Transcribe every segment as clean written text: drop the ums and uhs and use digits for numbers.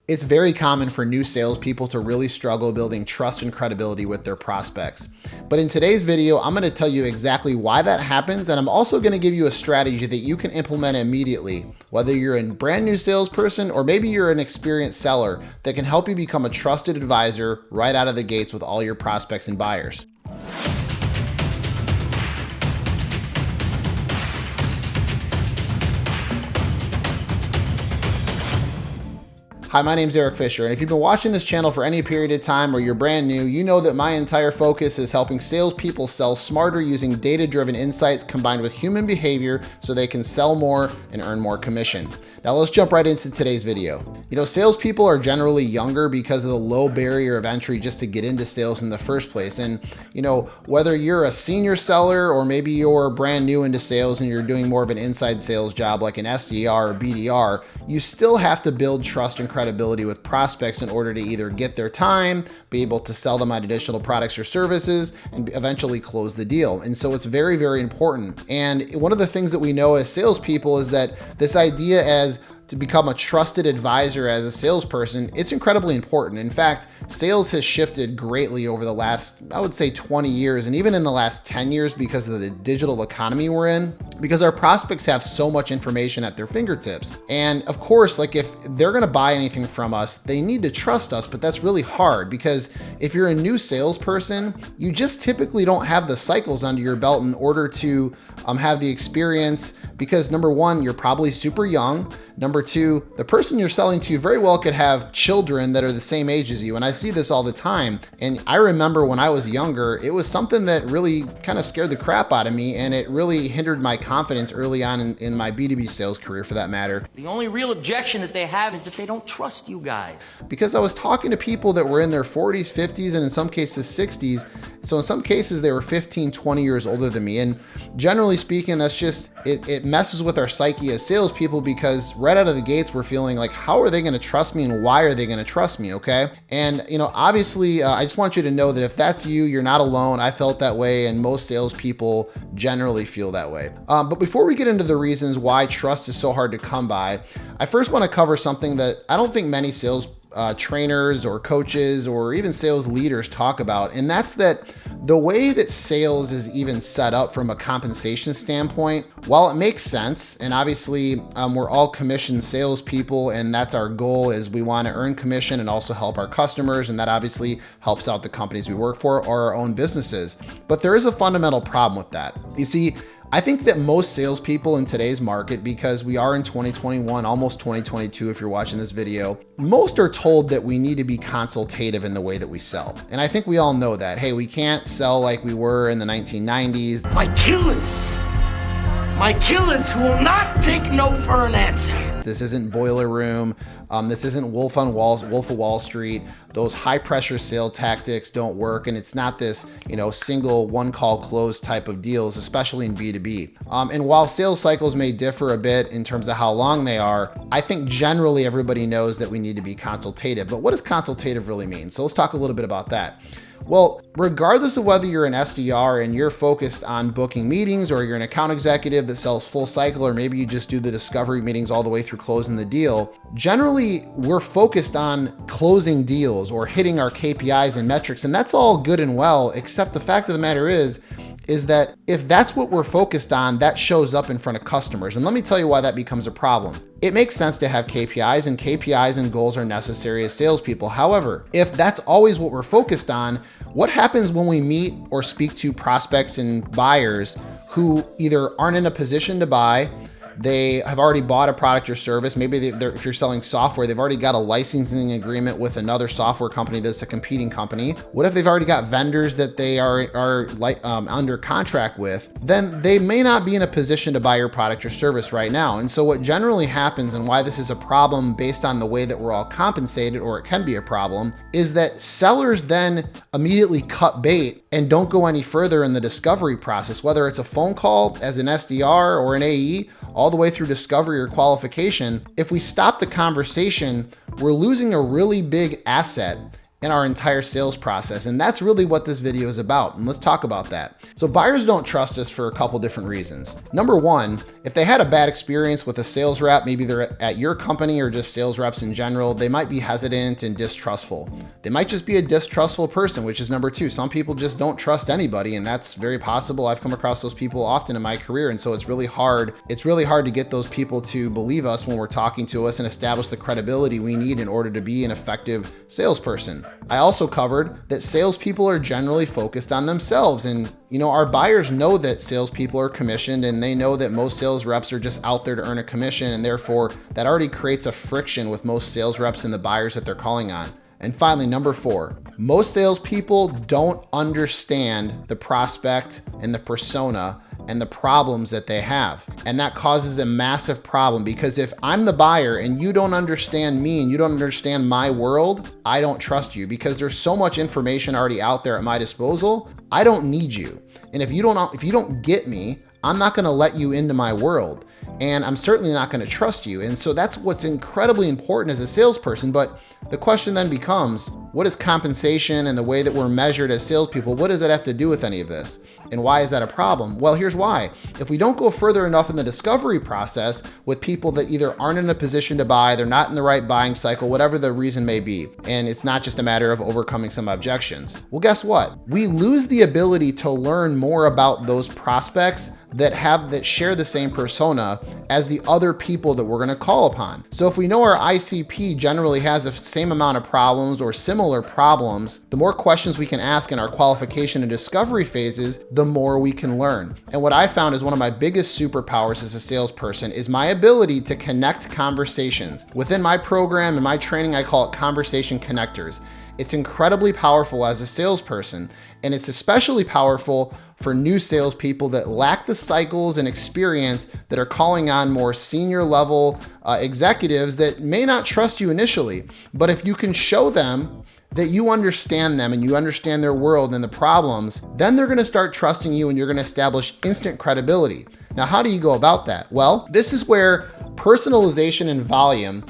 It's very common for new salespeople to really struggle building trust and credibility with their prospects. But in today's video, I'm going to tell you exactly why that happens, and I'm also going to give you a strategy that you can implement immediately, whether you're a brand new salesperson or maybe you're an experienced seller, that can help you become a trusted advisor right out of the gates with all your prospects and buyers. Hi, my name's Eric Fisher, and if you've been watching this channel for any period of time or you're brand new, you know that my entire focus is helping salespeople sell smarter using data-driven insights combined with human behavior so they can sell more and earn more commission. Now let's jump right into today's video. You know, salespeople are generally younger because of the low barrier of entry just to get into sales in the first place. And you know, whether you're a senior seller or maybe you're brand new into sales and you're doing more of an inside sales job like an SDR or BDR, you still have to build trust and credibility with prospects in order to either get their time, be able to sell them on additional products or services, and eventually close the deal. And so it's very, very important. And one of the things that we know as salespeople is that this idea as to become a trusted advisor as a salesperson, it's incredibly important. In fact, sales has shifted greatly over the last, I would say 20 years, and even in the last 10 years because of the digital economy we're in, because our prospects have so much information at their fingertips. And of course, like if they're gonna buy anything from us, they need to trust us, but that's really hard because if you're a new salesperson, you just typically don't have the cycles under your belt in order to have the experience, because number one, you're probably super young. Number two, the person you're selling to very well could have children that are the same age as you. And I see this all the time. And I remember when I was younger, it was something that really kind of scared the crap out of me. And it really hindered my confidence early on in my B2B sales career, for that matter. The only real objection that they have is that they don't trust you guys. Because I was talking to people that were in their 40s, 50s, and in some cases 60s. So in some cases they were 15, 20 years older than me. And generally speaking, that's just, it messes with our psyche as salespeople because right out of the gates, we're feeling like, how are they going to trust me and why are they going to trust me? Okay. And, you know, obviously, I just want you to know that if that's you, you're not alone. I felt that way. And most salespeople generally feel that way. But before we get into the reasons why trust is so hard to come by, I first want to cover something that I don't think many sales trainers or coaches or even sales leaders talk about. And that's that the way that sales is even set up from a compensation standpoint, while it makes sense, and obviously we're all commissioned salespeople, and that's our goal, is we want to earn commission and also help our customers. And that obviously helps out the companies we work for or our own businesses. But there is a fundamental problem with that. You see, I think that most salespeople in today's market, because we are in 2021, almost 2022 if you're watching this video, most are told that we need to be consultative in the way that we sell. And I think we all know that. Hey, we can't sell like we were in the 1990s. My killers who will not take no for an answer. This isn't Boiler Room. This isn't Wolf of Wall Street. Those high pressure sale tactics don't work. And it's not this, you know, single one call close type of deals, especially in B2B. And while sales cycles may differ a bit in terms of how long they are, I think generally everybody knows that we need to be consultative. But what does consultative really mean? So let's talk a little bit about that. Well, regardless of whether you're an SDR and you're focused on booking meetings, or you're an account executive that sells full cycle, or maybe you just do the discovery meetings all the way through closing the deal, generally we're focused on closing deals or hitting our KPIs and metrics. And that's all good and well, except the fact of the matter is that if that's what we're focused on, that shows up in front of customers. And let me tell you why that becomes a problem. It makes sense to have KPIs, and KPIs and goals are necessary as salespeople. However, if that's always what we're focused on, what happens when we meet or speak to prospects and buyers who either aren't in a position to buy, they have already bought a product or service. Maybe if you're selling software, they've already got a licensing agreement with another software company that's a competing company. What if they've already got vendors that they are under contract with? Then they may not be in a position to buy your product or service right now. And so what generally happens, and why this is a problem based on the way that we're all compensated, or it can be a problem, is that sellers then immediately cut bait and don't go any further in the discovery process, whether it's a phone call as an SDR or an AE, all the way through discovery or qualification. If we stop the conversation, we're losing a really big asset in our entire sales process. And that's really what this video is about. And let's talk about that. So buyers don't trust us for a couple different reasons. Number one, If they had a bad experience with a sales rep, maybe they're at your company or just sales reps in general, they might be hesitant and distrustful. They might just be a distrustful person, which is number two. Some people just don't trust anybody, and that's very possible. I've come across those people often in my career, and so it's really hard to get those people to believe us when we're talking to us and establish the credibility we need in order to be an effective salesperson. I also covered that salespeople are generally focused on themselves, and our buyers know that salespeople are commissioned, and they know that most sales reps are just out there to earn a commission, and therefore that already creates a friction with most sales reps and the buyers that they're calling on. And finally, number four, most salespeople don't understand the prospect and the persona and the problems that they have. And that causes a massive problem, because if I'm the buyer and you don't understand me and you don't understand my world, I don't trust you, because there's so much information already out there at my disposal. I don't need you. And if you don't get me, I'm not going to let you into my world, and I'm certainly not going to trust you. And so that's what's incredibly important as a salesperson. But the question then becomes, what is compensation and the way that we're measured as salespeople? What does that have to do with any of this? And why is that a problem? Well, here's why. If we don't go further enough in the discovery process with people that either aren't in a position to buy, they're not in the right buying cycle, whatever the reason may be, and it's not just a matter of overcoming some objections, well, guess what? We lose the ability to learn more about those prospects that share the same persona as the other people that we're going to call upon. So if we know our ICP generally has the same amount of problems or similar problems, the more questions we can ask in our qualification and discovery phases, the more we can learn. And what I found is one of my biggest superpowers as a salesperson is my ability to connect conversations. Within my program and my training, I call it conversation connectors. It's incredibly powerful as a salesperson, and it's especially powerful for new salespeople that lack the cycles and experience that are calling on more senior level executives that may not trust you initially. But if you can show them that you understand them and you understand their world and the problems, then they're going to start trusting you, and you're going to establish instant credibility. Now, how do you go about that? Well, this is where personalization and volume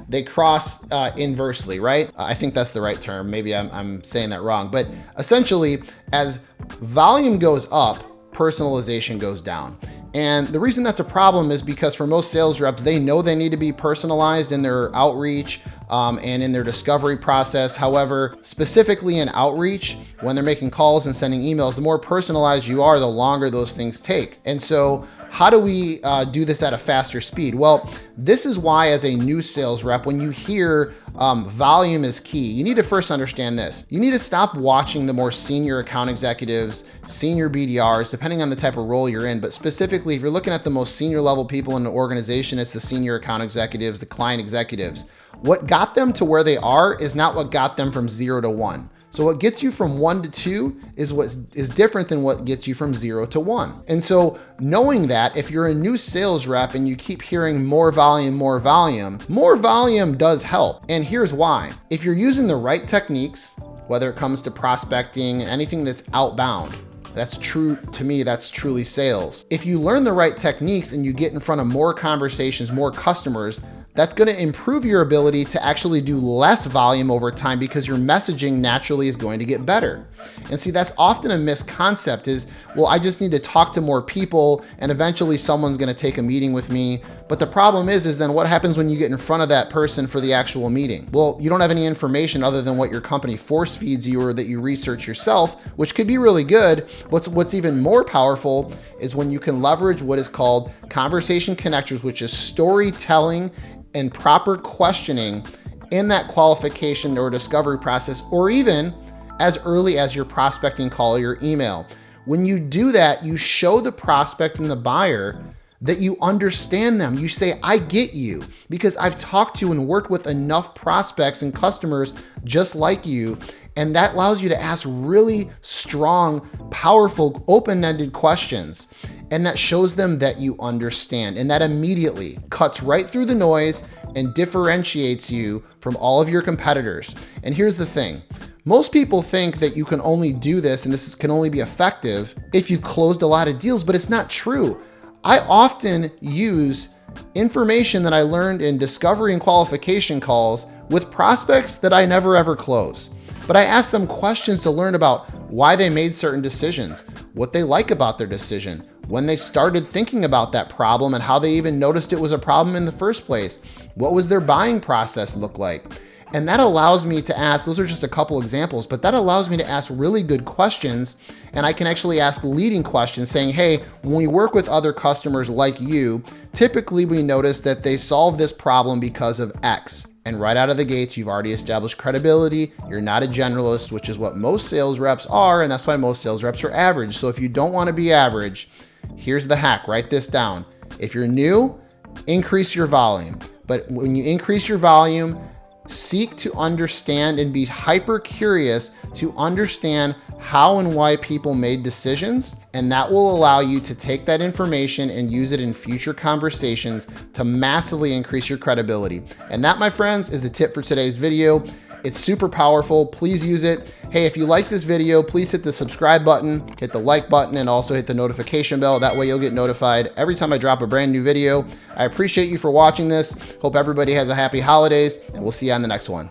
they cross inversely, right? I think that's the right term. Maybe I'm saying that wrong, but essentially, as volume goes up, personalization goes down. And the reason that's a problem is because for most sales reps, they know they need to be personalized in their outreach and in their discovery process. However, specifically in outreach, when they're making calls and sending emails, the more personalized you are, the longer those things take. And so how do we do this at a faster speed? Well, this is why as a new sales rep, when you hear volume is key, you need to first understand this. You need to stop watching the more senior account executives, senior BDRs, depending on the type of role you're in. But specifically, if you're looking at the most senior level people in the organization, it's the senior account executives, the client executives. What got them to where they are is not what got them from 0 to 1. So what gets you from 1 to 2 is what is different than what gets you from 0 to 1. And so knowing that, if you're a new sales rep and you keep hearing more volume does help. And here's why. If you're using the right techniques, whether it comes to prospecting, anything that's outbound, that's true to me, that's truly sales. If you learn the right techniques and you get in front of more conversations, more customers, that's going to improve your ability to actually do less volume over time, because your messaging naturally is going to get better. And see, that's often a misconcept is, well, I just need to talk to more people and eventually someone's going to take a meeting with me. But the problem is then what happens when you get in front of that person for the actual meeting? Well, you don't have any information other than what your company force feeds you or that you research yourself, which could be really good. What's even more powerful is when you can leverage what is called conversation connectors, which is storytelling and proper questioning in that qualification or discovery process, or even as early as your prospecting call or your email. When you do that, you show the prospect and the buyer that you understand them. You say, I get you, because I've talked to and worked with enough prospects and customers just like you. And that allows you to ask really strong, powerful, open-ended questions. And that shows them that you understand. And that immediately cuts right through the noise and differentiates you from all of your competitors. And here's the thing. Most people think that you can only do this and this can only be effective if you've closed a lot of deals, but it's not true. I often use information that I learned in discovery and qualification calls with prospects that I never ever close. But I ask them questions to learn about why they made certain decisions, what they like about their decision, when they started thinking about that problem and how they even noticed it was a problem in the first place. What was their buying process look like? And that allows me to ask, those are just a couple examples, but that allows me to ask really good questions. And I can actually ask leading questions saying, hey, when we work with other customers like you, typically we notice that they solve this problem because of X. And right out of the gates, you've already established credibility. You're not a generalist, which is what most sales reps are. And that's why most sales reps are average. So if you don't want to be average, here's the hack, write this down. If you're new, increase your volume. But when you increase your volume, seek to understand and be hyper curious to understand how and why people made decisions. And that will allow you to take that information and use it in future conversations to massively increase your credibility. And that, my friends, is the tip for today's video. It's super powerful. Please use it. Hey, if you like this video, please hit the subscribe button, hit the like button, and also hit the notification bell. That way you'll get notified every time I drop a brand new video. I appreciate you for watching this. Hope everybody has a happy holidays, and we'll see you on the next one.